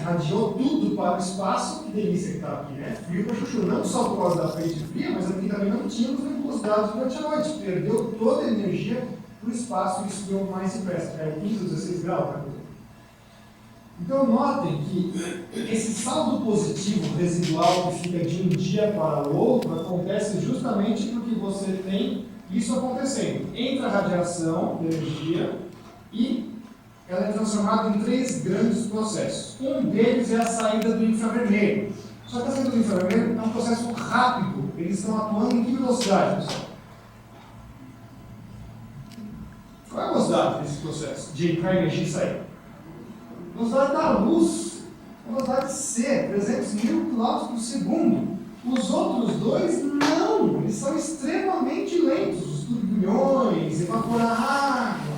radiou tudo para o espaço, que delícia que está aqui, né? Frio para chuchu, não só por causa da frente fria, mas aqui também não tínhamos nebulosidade durante a noite, perdeu toda a energia para o espaço e esfriou mais depressa, caiu 15 ou 16 graus, tá? Então notem que esse saldo positivo residual que fica de um dia para o outro acontece justamente porque você tem isso acontecendo entre a radiação de energia e ela é transformada em 3 grandes processos. Um deles é a saída do infravermelho. Só que a saída do infravermelho é um processo rápido. Eles estão atuando em que velocidade, pessoal? Qual é a velocidade desse processo de entrar energia e sair? A velocidade da luz, a velocidade C, 300 mil km por segundo. Os outros dois, não, eles são extremamente lentos. Os turbilhões, evaporar água.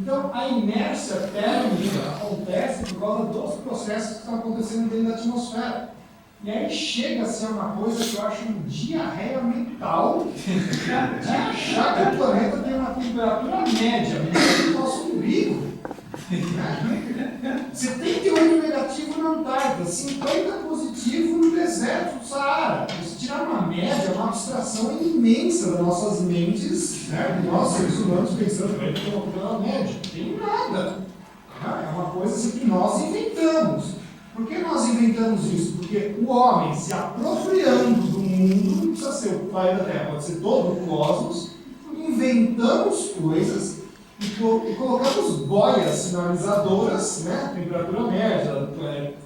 Então, a inércia térmica acontece por causa dos processos que estão acontecendo dentro da atmosfera. E aí chega a ser uma coisa que eu acho uma diarreia mental de achar que o planeta tem uma temperatura média, menor do nosso umbigo. 78 negativo na Antártida, 50 positivo no deserto do Saara. Se tirar uma média, é uma abstração imensa das nossas mentes, né? De nós, seres humanos, pensando que tem uma média. Não tem nada. É uma coisa assim que nós inventamos. Por que nós inventamos isso? Porque o homem se apropriando do mundo, não precisa ser o planeta Terra, pode ser todo o cosmos, inventamos coisas e colocamos boias sinalizadoras, né? Temperatura média,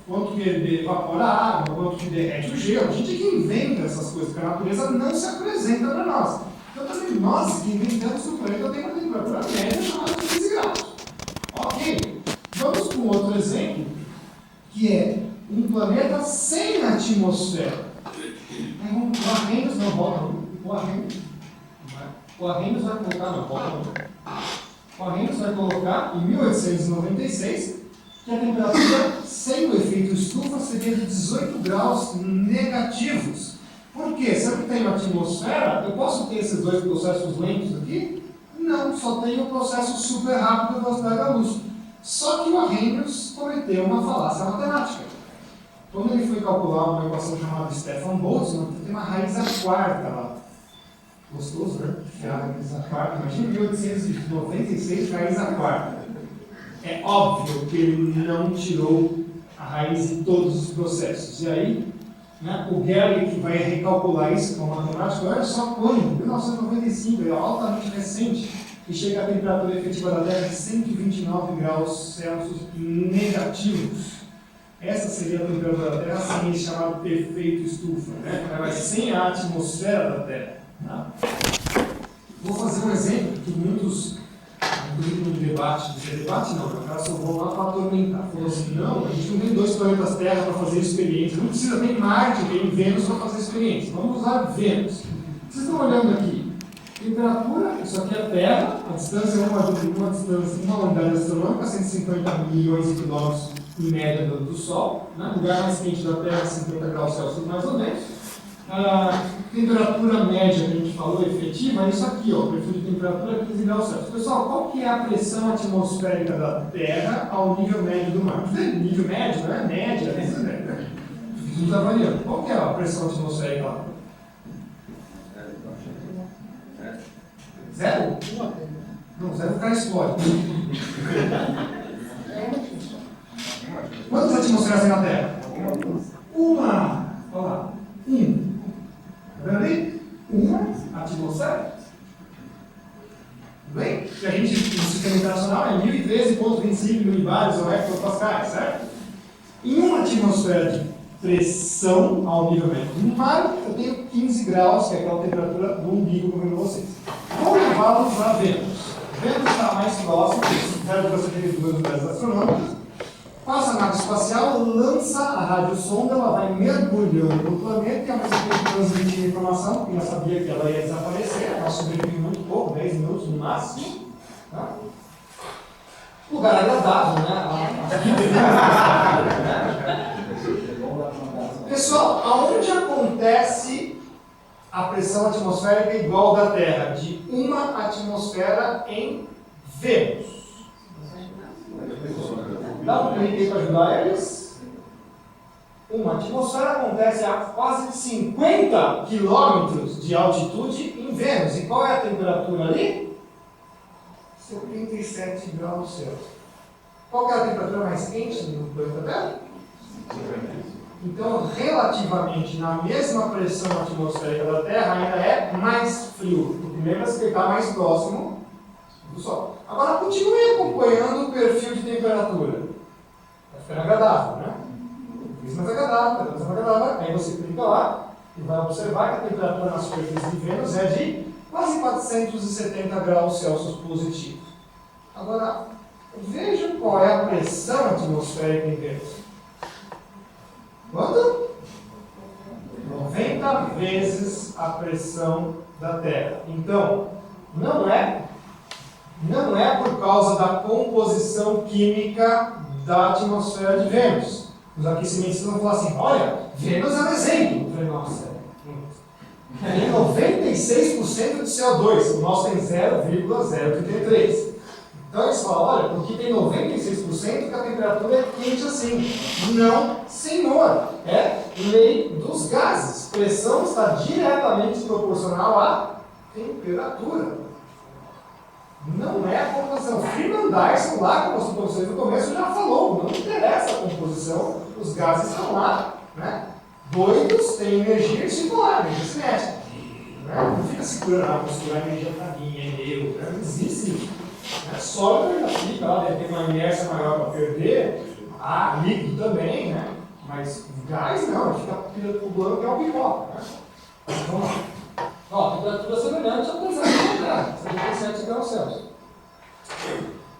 quanto que evapora a água, quanto que derrete o gelo. A gente é que inventa essas coisas, porque a natureza não se apresenta para nós. Então também nós que inventamos que o planeta tem uma temperatura média chamada de 15 graus. Ok, vamos para um outro exemplo, que é um planeta sem atmosfera. O Arrhenius não volta, o Arrhenius vai colocar, não volta não. O Arrhenius vai colocar em 1896 que a temperatura sem o efeito estufa seria de 18 graus negativos. Por quê? Se eu tenho atmosfera, eu posso ter esses dois processos lentos aqui? Não, só tenho o processo super rápido da velocidade da luz. Só que o Arrhenius cometeu uma falácia matemática. Quando ele foi calcular uma equação chamada Stefan-Boltzmann, tem uma raiz à quarta lá. Gostoso, né? A raiz à quarta. Imagina 1896, raiz à quarta. É óbvio que ele não tirou a raiz de todos os processos. E aí, né, o Gerlich vai recalcular isso com matemática, olha só quando, 1995, é altamente recente, e chega a temperatura efetiva da Terra de 129 graus Celsius negativos. Essa seria a temperatura da Terra sem esse chamado efeito estufa, né? Ela vai sem a atmosfera da Terra. Tá? Vou fazer um exemplo que muitos, inclusive no debate não, o cara só vão lá para atormentar. Falou assim, não, a gente não tem 2 planetas Terra para fazer experiência, não precisa, tem Marte, tem Vênus para fazer experiência, vamos usar Vênus. Vocês estão olhando aqui, temperatura, isso aqui é a Terra, a distância é uma unidade astronômica, 150 milhões de quilômetros em média do Sol, né? O lugar mais quente da Terra, 50 graus Celsius mais ou menos. A temperatura média que a gente falou, efetiva, é isso aqui, ó, perfil de temperatura 15 graus Celsius. Pessoal, qual que é a pressão atmosférica da Terra ao nível médio do mar? Nível médio, não é média, né? Não está variando. Qual que é a pressão atmosférica lá? 0? Não, 0 o cara explode. Quantas atmosferas tem na Terra? Uma. Olha lá. Tá vendo aí? Uma atmosfera. Tudo bem? Se a gente, no sistema internacional, é 1013,25 milibares ou hectopascais, certo? Em uma atmosfera de pressão ao nível médio do mar, eu tenho 15 graus, que é aquela temperatura do umbigo que eu vendo vocês. Vou levá-los a Vênus. Vênus está mais próximo, certo? Você tem 2 unidades astronômicas. Passa a nave espacial, lança a radiosonda, ela vai mergulhando no planeta e ao mesmo tempo transmitindo informação, porque ela sabia que ela ia desaparecer, ela sobrevive muito pouco, 10 minutos no máximo. Tá? Lugar agradável, né? Pessoal, aonde acontece a pressão atmosférica igual da Terra? De uma atmosfera em Vênus. Dá um clique para ajudar eles. uma atmosfera acontece a quase 50 quilômetros de altitude em Vênus. E qual é a temperatura ali? 77 graus Celsius. Qual que é a temperatura mais quente no planeta Terra? Então, relativamente na mesma pressão atmosférica da Terra, ainda é mais frio. Porque lembra-se que ele está mais próximo do Sol. Agora, continue acompanhando o perfil de temperatura. Vai ficando agradável, né? Mais agradável, mais agradável. Aí você clica lá e vai observar que a temperatura na superfície de Vênus é de quase 470 graus Celsius positivos. Agora, veja qual é a pressão atmosférica em Vênus. Quanto? 90 vezes a pressão da Terra. Então, não é por causa da composição química da atmosfera de Vênus. Os aquecimentos vão falar assim, olha, Vênus é um exemplo. Eu falei, nossa, tem 96% de CO2, o nosso tem 0,033. Então eles falam, olha, porque tem 96% que a temperatura é quente assim. Não, senhor, é lei dos gases. Pressão está diretamente proporcional à temperatura. Não é a composição. Freeman Dyson, lá que eu mostrei para vocês no começo, já falou, não interessa a composição, os gases estão lá, né? Doidos têm energia circular, energia cinética. Né? Não fica segurando, vou segurar a energia para mim, é meu, né? Não existe isso. Né? Sólido ainda fica lá, deve ter uma inércia maior para perder, líquido também, né? Mas gás não, ele fica pulando que é o pipoca. Né? Vamos lá. Ó, a temperatura semelhante ao presente da Terra, 77 graus Celsius.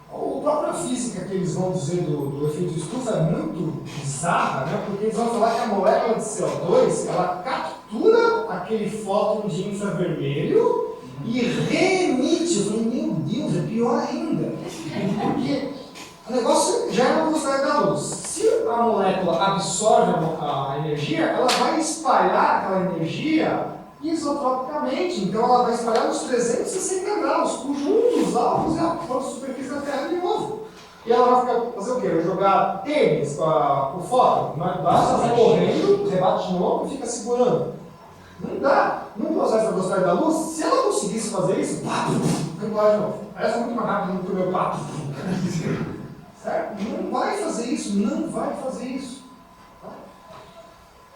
A própria física que eles vão dizer do efeito estufa é muito bizarra, né? Porque eles vão falar que a molécula de CO2 ela captura aquele fóton de infravermelho e reemite. Eu falei, meu Deus, é pior ainda. Porque o negócio já é na velocidade da luz. Se a molécula absorve a energia, ela vai espalhar aquela energia isotropicamente, então ela vai espalhar nos 360 graus, cujo um dos alvos é a superfície da Terra de novo. E ela vai fazer o quê? Vai jogar tênis com o fóton, basta ela vai correndo, rebate de novo e fica segurando. Não dá. Num processo da velocidade da luz, se ela conseguisse fazer isso, parece muito mais rápido do que o meu papo. Certo? Não vai fazer isso, não vai fazer isso.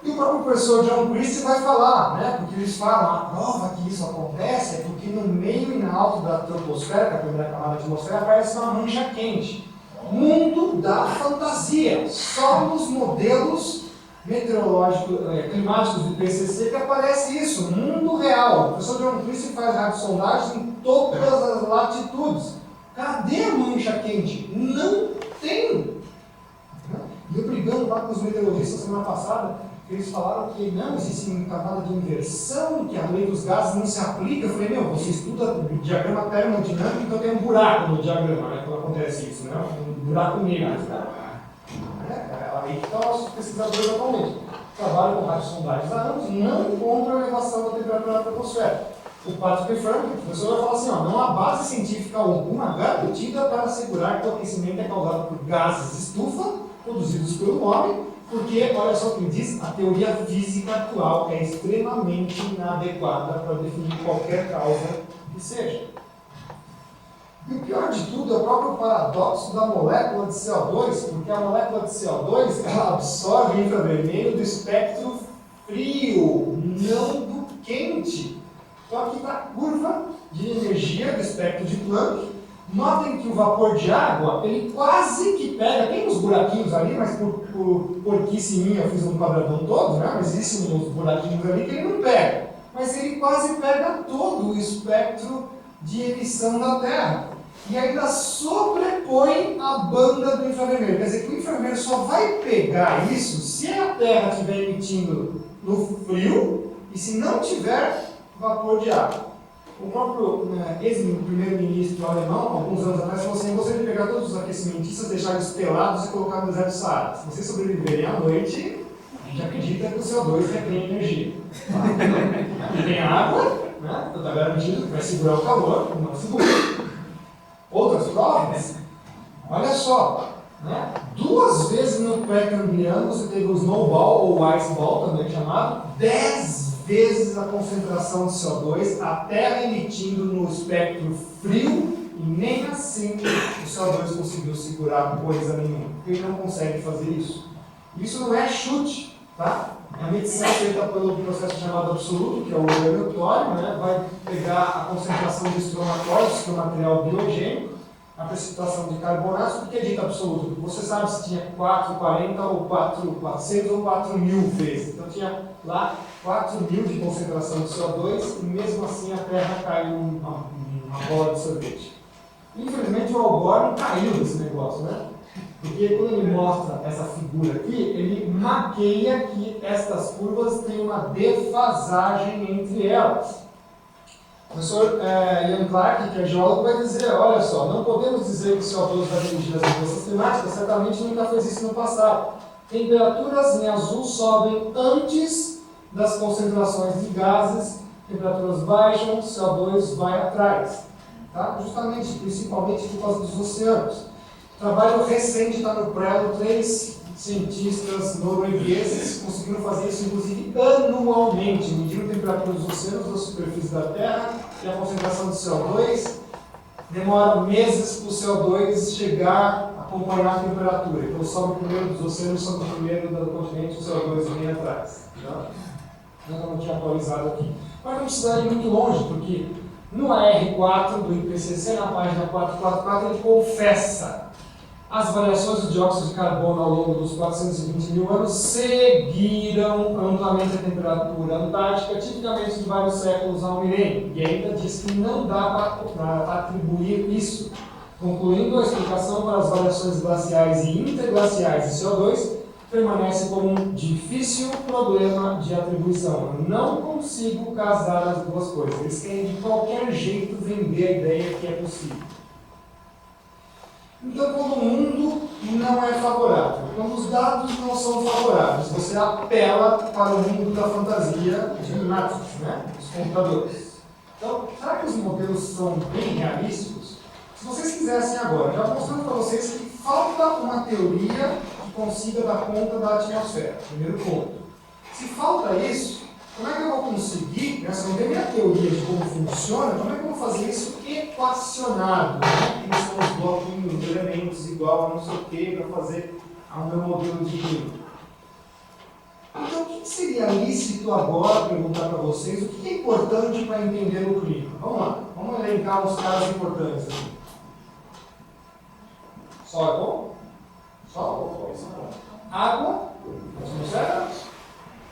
E o próprio professor John Christie vai falar, né? Porque eles falam, a prova que isso acontece é porque no meio e na alto da troposfera, que é a primeira camada da atmosfera, aparece uma mancha quente. Mundo da fantasia. Só nos modelos meteorológicos, climáticos do IPCC que aparece isso, mundo real. O professor John Christie faz radiosondagens em todas as latitudes. Cadê a mancha quente? Não tem! E eu brigando lá com os meteorologistas semana passada, eles falaram que não existe uma camada de inversão, que a lei dos gases não se aplica. Eu falei, meu, você estuda o diagrama termodinâmico, então tem um buraco no diagrama, né, quando acontece isso, né? Um buraco negro. Né? Aí que estão os pesquisadores atualmente. Trabalham com radiosondagens há anos, não encontram a elevação da temperatura da atmosfera. O Patrick Frank, o professor, vai falar assim, ó, não há base científica alguma garantida para assegurar que o aquecimento é causado por gases de estufa produzidos pelo homem, porque, olha só o que ele diz, a teoria física atual é extremamente inadequada para definir qualquer causa que seja. E o pior de tudo é o próprio paradoxo da molécula de CO2, porque a molécula de CO2 ela absorve infravermelho do espectro frio, não do quente. Então aqui está a curva de energia do espectro de Planck. Notem que o vapor de água, ele quase que pega, tem uns buraquinhos ali, mas por porquice minha eu fiz um quadradão todo, né? Mas existem uns buraquinhos ali que ele não pega. Mas ele quase pega todo o espectro de emissão da Terra. E ainda sobrepõe a banda do infravermelho. Quer dizer que o infravermelho só vai pegar isso se a Terra estiver emitindo no frio e se não tiver vapor de água. O próprio ex-primeiro-ministro alemão, alguns anos atrás, falou assim, você deve pegar todos os aquecimentistas, deixar eles pelados e colocar no deserto do Saara. Se vocês sobreviverem à noite, a gente acredita que o CO2 retém energia. Aqui tem água, né? Então está garantido que vai segurar o calor, não segura. Outras provas, olha só, né? 2 vezes no pré-cambriano você teve o snowball, ou ice ball, também chamado, 10 vezes a concentração de CO2, a Terra emitindo no espectro frio, e nem assim o CO2 conseguiu segurar coisa nenhuma, porque ele não consegue fazer isso. Isso não é chute, tá? É uma medição feita pelo processo chamado absoluto, que é o aleatório, né? Vai pegar a concentração de estromatóides, que é um material biogênico, a precipitação de carbonatos. Por que dito absoluto? Porque você sabe se tinha 440 ou 400 ou 4.000 vezes. Então tinha lá 4.000 de concentração de CO2 e mesmo assim a Terra caiu uma bola de sorvete. Infelizmente o Al Gore não caiu desse negócio, né? Porque quando ele mostra essa figura aqui, ele maqueia que estas curvas têm uma defasagem entre elas. O professor Ian Clark, que é geólogo, vai dizer, olha só, não podemos dizer que o CO2 vai dirigir as mudanças climáticas, certamente nunca fez isso no passado. Temperaturas em azul sobem antes das concentrações de gases, temperaturas baixam, CO2 vai atrás. Tá? Justamente, principalmente por causa dos oceanos. Trabalho recente está no Prelo, 3 cientistas noruegueses conseguiram fazer isso, inclusive, anualmente, medindo a temperatura dos oceanos, da superfície da Terra e a concentração de CO2. Demora meses para o CO2 chegar a acompanhar a temperatura. Então, sobe primeiro dos oceanos, sobe primeiro do continente, o CO2 vem atrás. Tá? Eu não tinha atualizado aqui. Mas não precisa ir muito longe, porque no AR4 do IPCC, na página 444, ele confessa as variações do dióxido de carbono ao longo dos 420 mil anos seguiram amplamente a temperatura antártica, tipicamente de vários séculos ao milênio, e ainda diz que não dá para atribuir isso, concluindo a explicação para as variações glaciais e interglaciais de CO2 permanece como um difícil problema de atribuição. Eu não consigo casar as duas coisas. Eles querem de qualquer jeito vender a ideia que é possível. Então, quando o mundo não é favorável, quando os dados não são favoráveis, você apela para o mundo da fantasia de Matrix, né? Os computadores. Então, será que os modelos são bem realísticos? Se vocês quisessem agora, já mostrando para vocês que falta uma teoria que consiga dar conta da atmosfera, primeiro ponto. Se falta isso, como é que eu vou conseguir, né, se eu não tenho minha teoria de como funciona, como é que eu vou fazer isso equacionado? Né? Quem são os bloquinhos, os elementos igual a não sei o que para fazer o meu modelo de clima? Então, o que seria lícito agora perguntar para vocês? O que é importante para entender o clima? Vamos lá, vamos elencar os caras importantes aqui. Sol é bom? Sol, isso é bom. Água, atmosfera,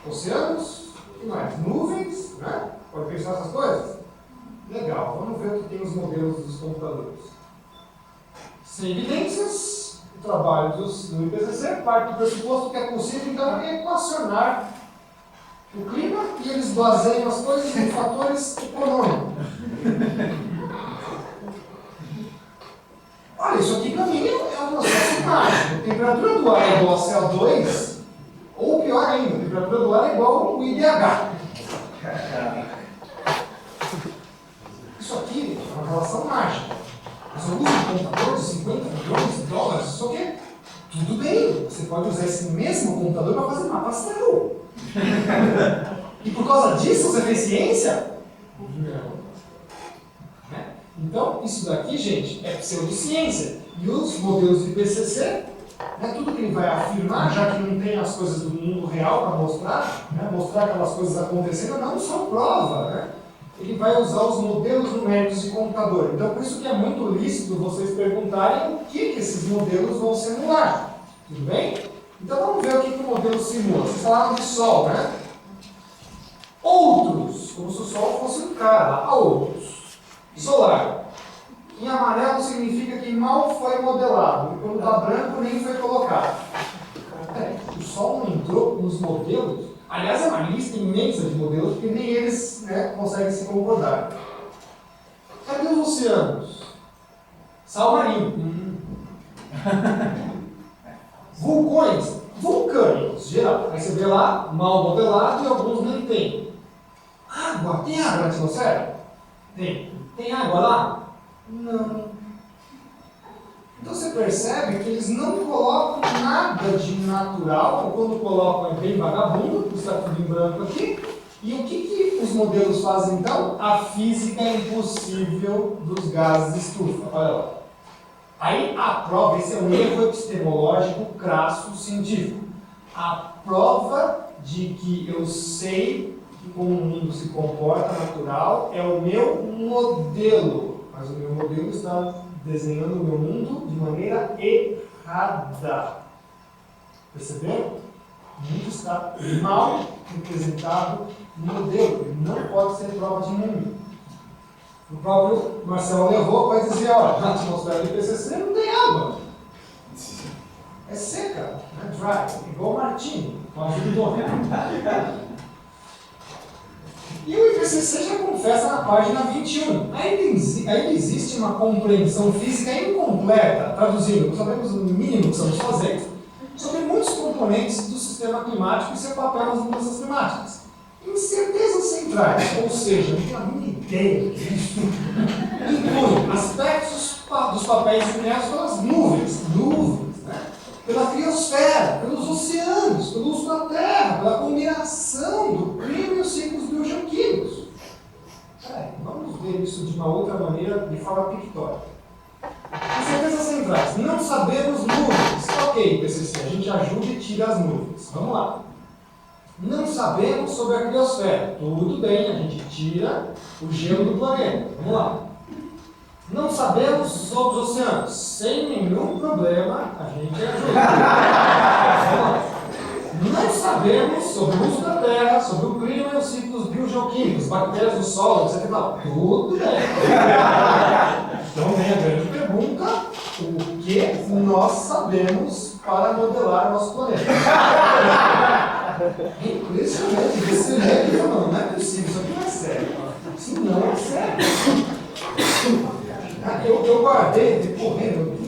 oceanos, o que mais? Nuvens, né? Pode pensar essas coisas? Legal, vamos ver o que tem os modelos dos computadores. Sem evidências, o trabalho do IPCC parte do pressuposto que é possível, então, equacionar o clima e eles baseiam as coisas em fatores econômicos. Olha, isso aqui para mim é um processo mágico. A temperatura do ar é igual a CO2, ou pior ainda, a temperatura do ar é igual ao IDH. Isso aqui é uma relação mágica. Mas eu uso um computador de 50 milhões de dólares, isso aqui, tudo bem. Você pode usar esse mesmo computador para fazer mapa astral. E por causa disso você tem ciência? Não. Então, isso daqui, gente, é pseudociência. E os modelos de IPCC, né, tudo que ele vai afirmar, já que não tem as coisas do mundo real para mostrar, né, mostrar aquelas coisas acontecendo, não são prova. Né? Ele vai usar os modelos numéricos de computador. Então, por isso que é muito lícito vocês perguntarem o que esses modelos vão simular. Tudo bem? Então, vamos ver o que o modelo simula. Vocês falaram de Sol, né? Outros, como se o Sol fosse um cara, há outros. Solar. Em amarelo significa que mal foi modelado, e quando está branco nem foi colocado. O Sol não entrou nos modelos? Aliás, é uma lista imensa de modelos, porque nem eles, né, conseguem se concordar. Cadê os oceanos? Sal marinho. Vulcões. Vulcânicos, geral. Aí você vê lá, mal modelado, e alguns nem tem. Água. Tem água na atmosfera? Tem. Tem água lá? Não. Então você percebe que eles não colocam nada de natural, ou quando colocam é bem vagabundo, está tudo em branco aqui. E o que os modelos fazem então? A física impossível dos gases de estufa. Olha lá. Aí a prova, esse é um erro epistemológico crasso científico. A prova de que eu sei como o mundo se comporta natural é o meu modelo. Mas o meu modelo está desenhando o meu mundo de maneira errada. Perceberam? O mundo está mal representado no modelo. Ele não pode ser prova de mundo. O próprio Marcel Levaux vai dizer, olha, na atmosfera do IPCC não tem água. É seca, é dry, igual o Martini, com a ajuda do homem. E o IPCC já confessa na página 21. Ainda existe uma compreensão física incompleta, traduzindo, nós sabemos o mínimo que estamos fazendo, sobre muitos componentes do sistema climático e seu papel nas mudanças climáticas. Incertezas centrais, ou seja, não tenho a mínima ideia disso, incluem aspectos dos papéis desempenhados pelas nuvens, né? Pela criosfera, pelos oceanos, pelo uso da Terra, pela combinação do clima e os ciclos biogeoquímicos. Vamos ver isso de uma outra maneira, de forma pictórica. Incertezas centrais. Não sabemos nuvens. Ok, PCC, a gente ajuda e tira as nuvens. Vamos lá. Não sabemos sobre a criosfera. Tudo bem, a gente tira o gelo do planeta. Vamos lá. Não sabemos sobre os oceanos. Sem nenhum problema, a gente ajuda. Vamos lá. Não sabemos sobre o uso da Terra, sobre o clima e os ciclos biogeoquímicos, bactérias do solo, etc. Tudo bem. Então vem a grande pergunta: o que nós sabemos para modelar o nosso planeta? É impressionante, você lê e fala, não é possível, isso aqui não é sério. Isso não é sério. Eu guardei, correndo,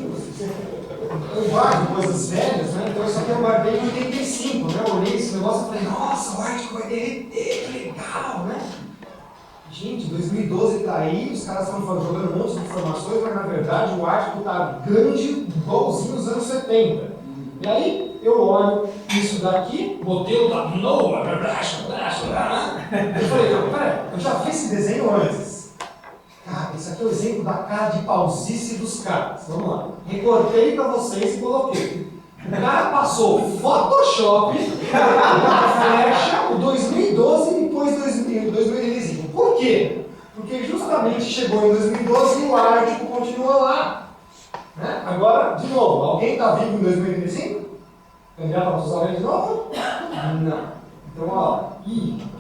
eu guardo coisas velhas, né? Então isso aqui eu guardei em 85, né? Eu olhei esse negócio e falei, nossa, o Ártico vai derreter, que legal, né? Gente, 2012 está aí, os caras estão jogando um monte de informações, mas na verdade o Ártico está grande, igualzinho nos anos 70. E aí eu olho isso daqui, modelo da NOAA, eu falei, não, peraí, eu já fiz esse desenho antes. Cara, isso aqui é o exemplo da cara de pausice dos caras. Vamos lá. Recortei para vocês e coloquei. O cara passou o Photoshop, a flecha, o 2012 e depois 2015. Por quê? Porque justamente chegou em 2012 e o Ártico continua lá. Né? Agora, de novo, alguém está vivo em 2025? Candidato a Bolsonaro de novo? Não. Então, ó,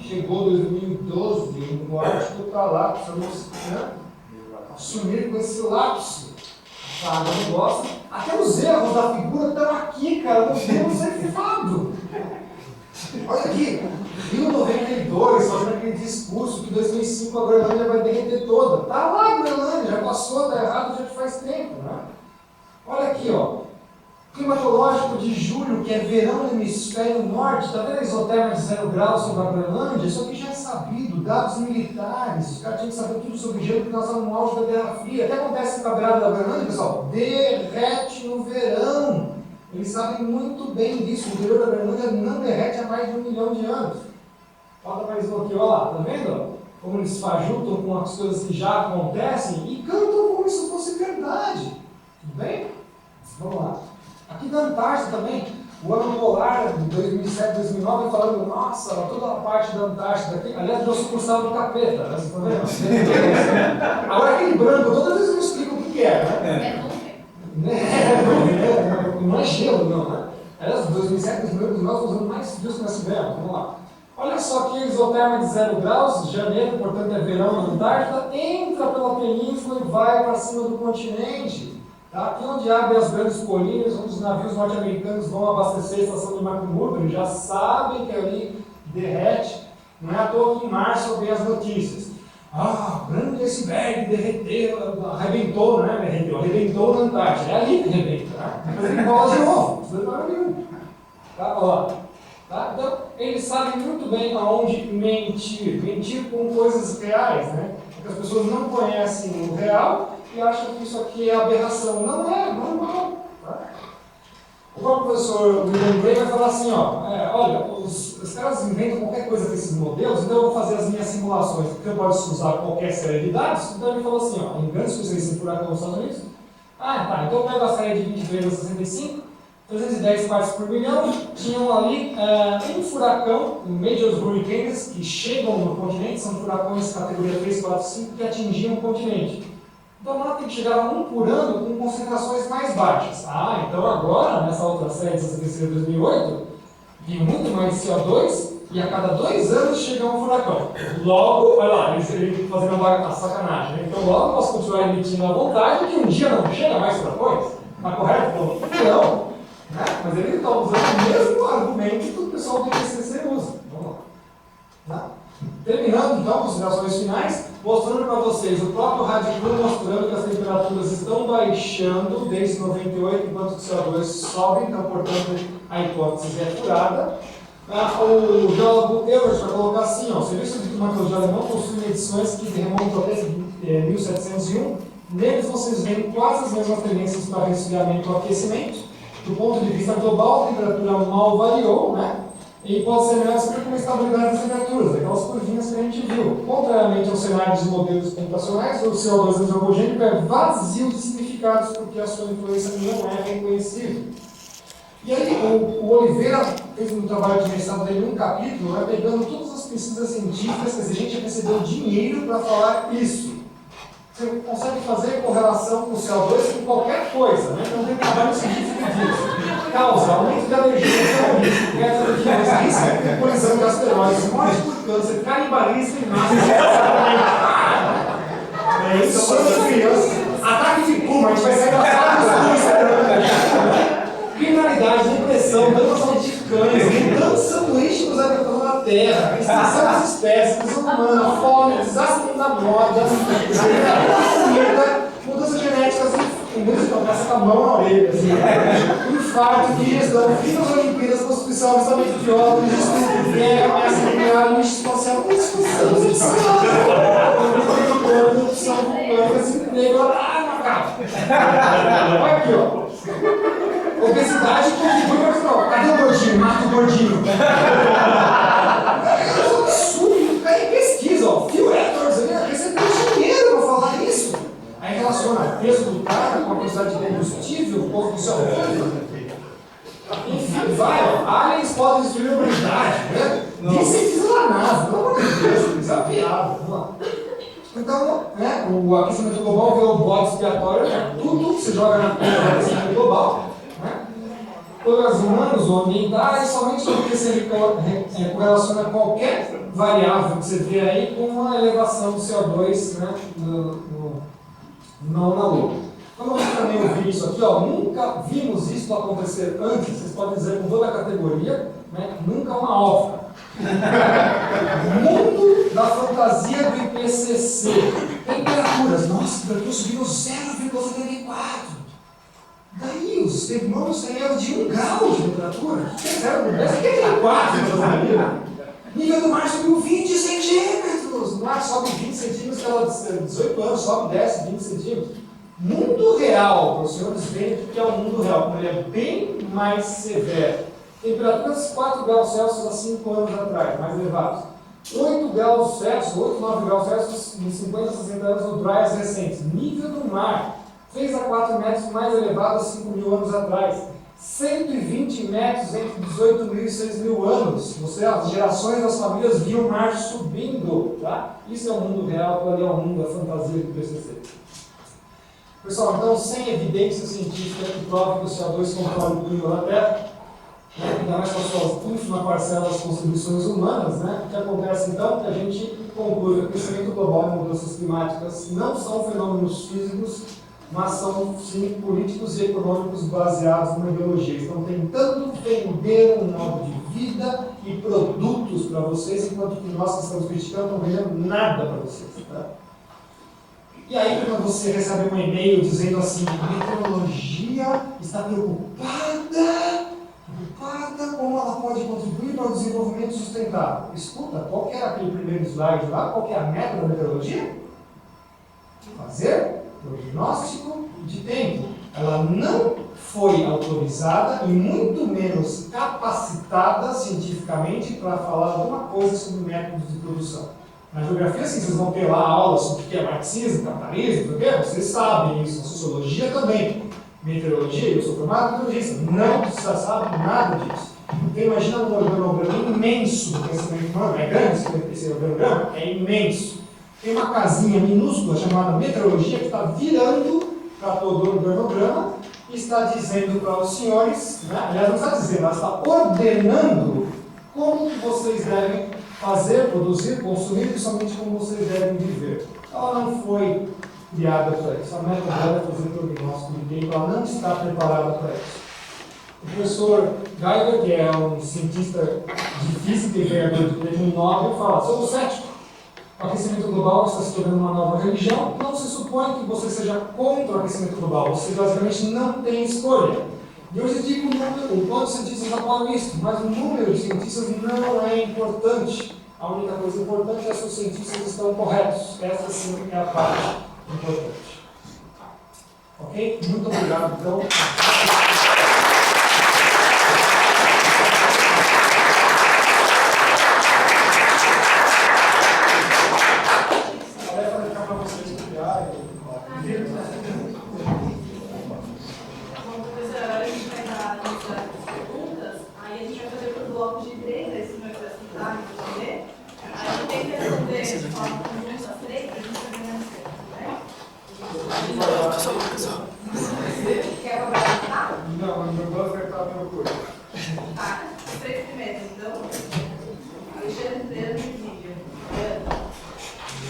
chegou 2012, o Ártico está lá, precisamos assumir com esse lapso. Ah, não gosta. Até os erros da figura estão aqui, cara, nós temos cefado. Olha aqui, Rio 92, fazendo aquele discurso que em 2005 a Groenlândia vai derreter toda. Tá lá a Groenlândia, já passou, tá errado já faz tempo, né? Olha aqui, ó. Climatológico de julho, que é verão no hemisfério norte, está vendo a isoterma de 0 graus sobre a Groenlândia? Isso aqui já é sabido, dados militares, os caras tinham que saber tudo sobre gelo, porque nós estamos no auge da Guerra Fria. Até acontece com a beirada da Groenlândia, pessoal, derrete no verão. Eles sabem muito bem disso, o interior da Groenlândia não derrete há mais de 1 milhão de anos. Olha para eles aqui, olha lá, tá vendo? Como eles fajutam com as coisas que já acontecem e cantam como se fosse verdade. Tudo bem? Vamos lá. Aqui da Antártida também, o ano polar de 2007, 2009, falando, nossa, toda a parte da Antártida aqui, aliás, eu sucursal do capeta, né? Você está vendo? Agora aquele branco, todas as vezes eu explico o que é, né? Não é gelo, não, né? Aliás, 2007, 2009, nós usamos mais frios que nós tivemos, vamos lá. Olha só aqui, isoterma de 0 graus, janeiro, portanto é verão na Antártida, entra pela península e vai para cima do continente. Tá? Aqui onde abrem as grandes colinas, onde os navios norte-americanos vão abastecer a estação de McMurdo, eles já sabem que ali derrete. Não é à toa que em março eu vi as notícias. Grande iceberg derreteu, arrebentou, né? Arrebentou na Antártida. É ali que arrebenta, né? Depois ele cola de novo, não dá nenhum. Tá? Ó. Tá? Então, eles sabem muito bem aonde mentir. Mentir com coisas reais, né? Porque as pessoas não conhecem o real e acham que isso aqui é aberração. Não é normal. Tá? O próprio professor William Gray vai falar assim, ó, olha, os caras inventam qualquer coisa com esses modelos, então eu vou fazer as minhas simulações, porque eu posso usar qualquer série de dados. Então ele falou assim, ó, em grandes especialistas em furacão nos Estados Unidos, tá, então eu pego a série de 23 a 65, 310 partes por milhão, tinham ali um furacão, Major Hurricanes, que chegam no continente, são furacões categoria 3, 4, 5, que atingiam o continente. Então lá tem que chegar a um por ano com concentrações mais baixas. Então agora, nessa outra série de 66 de 2008, viu muito mais CO2 e a cada 2 anos chega um furacão. Logo, olha lá, eles fazendo a sacanagem. Né? Então logo nós continuamos emitindo à vontade que um dia não chega mais furacões. Está correto? Não. Né? Mas ele está usando o mesmo argumento que o pessoal do IPCC usa. Vamos lá. Tá? Terminando então, considerações finais, mostrando para vocês o próprio Radcliffe mostrando que as temperaturas estão baixando desde 98, enquanto o CO2 sobe, então, portanto, a hipótese é furada. O geólogo Everett vai colocar assim, o Serviço de Climatologia Alemão possui medições que remontam até 1701. Neles vocês veem quase as mesmas tendências para resfriamento e aquecimento. Do ponto de vista global, a temperatura mal variou, né? E pode ser melhor descrito como estabilidade das temperaturas, aquelas curvinhas que a gente viu. Contrariamente aos cenários de modelos computacionais, o CO2 antropogênico é vazio de significados porque a sua influência não é reconhecível. E aí, o Oliveira fez um trabalho de mestrado dele num capítulo, pegando todas as pesquisas científicas que a gente recebeu dinheiro para falar isso. Você consegue fazer correlação com o CO2 com qualquer coisa, né? Não tem trabalho científico disso. Causa aumento de alergia, terrorismo, guerra de risco, colisão de asteroides, morte por câncer, canibalismo e massa. É isso, são crianças. Ataque de puma, a gente vai sair da sala criminalidade, depressão, danos audicães, mudanças sanduíches nos habitantes da Terra, extinção das espécies, prisão humana, fome, desastre da moda, mudanças genéticas, passa com a mão na orelha, assim, infarto, digestão, fim das Olimpíadas, constituição, avistamento de órgãos, estupro, guerra, ameaça nuclear, lixo espacial, corrupção vulcânica, desemprego, macaco. Olha aqui, ó. Obesidade contribui para o final. Cadê o gordinho? Mata o gordinho. É um absurdo. Aí pesquisa, ó. Phil Edwards, ele recebeu dinheiro para falar isso. Aí relaciona o peso do cara com a quantidade de combustível, o povo do céu. Enfim, vai, ó. Aliens podem destruir a humanidade, né? Isso lá NASA. Pelo amor de Deus, isso é uma piada. Vamos lá. Então, o aquecimento global virou bode expiatório, tudo que se joga na terra é aquecimento global. Problemas humanos ou ambientais, somente porque se correlaciona qualquer variável que você vê aí com a elevação do CO2 não na Lua. Quando você também ouvir isso aqui, nunca vimos isso acontecer antes, vocês podem dizer com toda a categoria, nunca uma alfa. Mundo da fantasia do IPCC. Temperaturas, nossa, temperatura subiu 0,74. Daí os termômetros saíram de 1 grau de temperatura. 0,4. Nível do mar subiu 20 centímetros. O mar sobe 20 centímetros cada 18 anos, sobe 10, 20 centímetros. Mundo real, para os senhores verem o que é o mundo real, como ele é bem mais severo. Temperaturas 4 graus Celsius há 5 anos atrás, mais elevados. 8 graus Celsius, 8, 9 graus Celsius em 50, 60 anos no dryas recentes. Nível do mar, 3 a 4 metros mais elevado há 5 mil anos atrás. 120 metros entre 18 mil e 6 mil anos. As gerações das famílias viam o mar subindo. Tá? Isso é o mundo real, aquilo ali é o mundo da fantasia do PCC. Pessoal, então, sem evidência científica que prove que o CO2 controla o clima na Terra, ainda mais com a sua ínfima parcela das contribuições humanas, o que acontece então? Que a gente conclui que o aquecimento global e mudanças climáticas não são fenômenos físicos, mas são sim políticos e econômicos baseados numa ideologia. Estão tentando vender um modo de vida e produtos para vocês, enquanto que nós que estamos criticando não vendendo nada para vocês. Tá? E aí, quando você recebe um e-mail dizendo assim, a meteorologia está preocupada como ela pode contribuir para o desenvolvimento sustentável. Escuta, qual que era aquele primeiro slide lá? Qual que é a meta da meteorologia? Fazer prognóstico de tempo. Ela não foi autorizada e muito menos capacitada cientificamente para falar alguma coisa sobre métodos de produção. Na geografia, sim, vocês vão ter lá aulas sobre o que é marxismo, capitalismo, vocês sabem isso, na sociologia também. Meteorologia, eu sou formado meteorologista, não sabe nada disso. Então imagina um organograma imenso do pensamento humano, é grande esse organograma? É imenso. Tem uma casinha minúscula chamada meteorologia que está virando para todo o organograma e está dizendo para os senhores, né? Aliás, não está dizendo, ela está ordenando como vocês devem fazer, produzir, consumir, principalmente como vocês devem viver. Ela não foi criada para isso. A meta dela é fazer prognóstico de tempo, ela não está preparada para isso. O professor Geiger, que é um cientista de física e ganhador de prêmio Nobel, fala: sou cético. O aquecimento global está se tornando uma nova religião. Não se supõe que você seja contra o aquecimento global. Você basicamente não tem escolha. E eu lhes digo o quanto cientistas apoiam isso, mas o número de cientistas não é importante. A única coisa importante é se os cientistas estão corretos. Essa sim é a parte importante. Ok? Muito obrigado, então.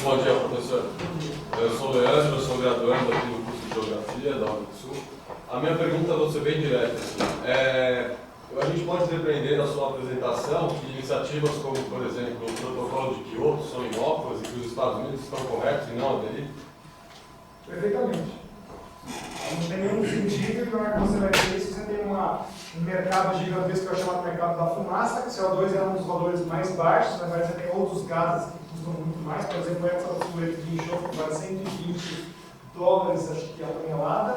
Bom dia, professor. Eu sou o Leandro, eu sou graduando aqui no curso de Geografia da UniSul. A minha pergunta vai ser bem direta. A gente pode depreender da sua apresentação que iniciativas como, por exemplo, o Protocolo de Kyoto são inócuas e que os Estados Unidos estão corretos em não aderir? Perfeitamente. Não tem nenhum sentido e não é que você vai ter isso. Você tem um mercado gigantesco que é o chamado mercado da fumaça, que o CO2 é um dos valores mais baixos, mas você tem outros gases que custam muito mais. Por exemplo, essa fluoreto de enxofre vale $120, acho que é a tonelada.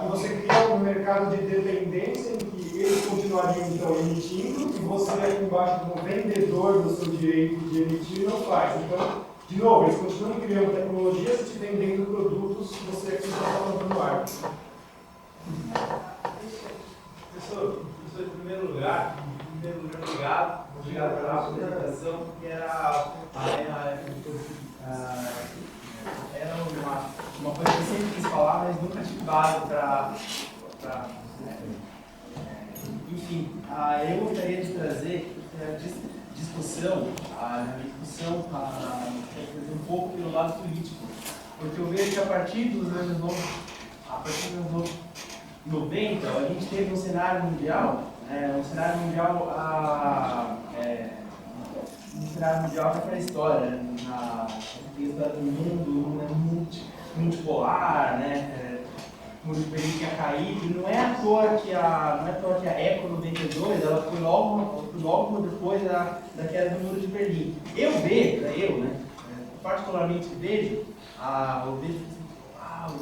E você cria um mercado de dependência em que eles continuariam então emitindo e você aqui embaixo como vendedor do seu direito de emitir não faz. Então, de novo, eles continuam criando tecnologias e te vendendo produtos que você aqui está falando no ar. Professor, em primeiro lugar, obrigado pela apresentação, que era uma coisa que eu sempre quis falar, mas nunca tive base para enfim, eu gostaria de trazer a discussão um pouco pelo lado político, porque eu vejo que a partir dos anos 90, a gente teve um cenário mundial para a história, na história do mundo multipolar, né? O mundo de Berlim tinha caído, e não é à toa que a Eco 92 ela foi logo depois da queda do muro de Berlim. Particularmente vejo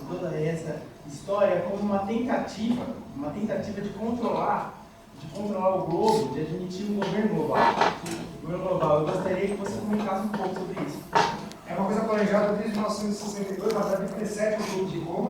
toda essa história como uma tentativa de controlar o globo, de admitir um governo global. Eu gostaria que você comentasse um pouco sobre isso. É uma coisa planejada desde 1962, mas deve ter 7 grupos de Roma.